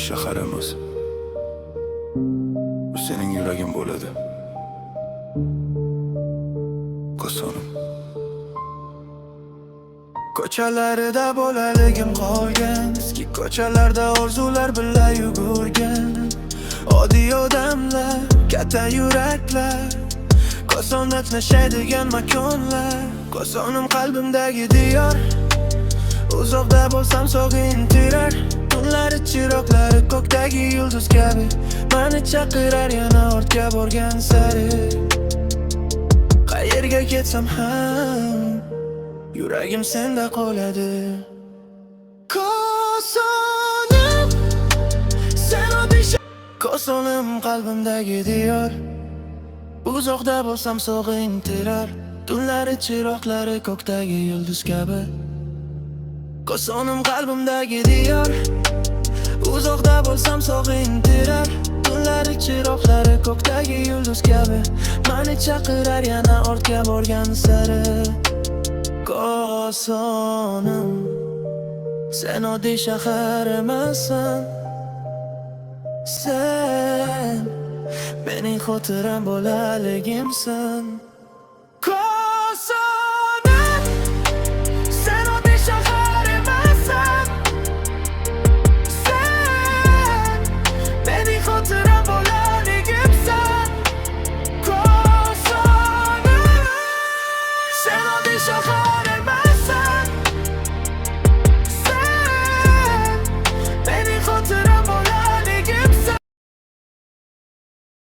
shaharimiz. Bu sening yuraging bo'ladi. Kosonim. Ko'chalarida bolaligim qolgan, eski ko'chalarda orzular bilan yugurgan. Oddiy odamlar, katta yuraklar, Kosonda tinchlaydigan makonlar. Kosonim qalbimdagi diyor, uzoqda bo'lsam sog'intirar. Tunlari chiroqlari ko'kdagi yulduz kabi mani chaqirar yana ortga borgan sari. Qayerga ketsam ham yuragim senda qoladi. Kosonim, sen oddiy Kosonim qalbimdagi diyor, uzoqda bo'lsam sog'intirar. Tunlari chiroqlari ko'kdagi yulduz kabi. Kosonim qalbimdagi diyor, uzoqda bo'lsam sog'intirar. Tunlari chiroqlari ko'kdagi yulduz kabi mani chaqirar yana ortga borgan sari. Kosonim, sen oddiy shahar emassan. Sen mening xotiram bolaligimsan.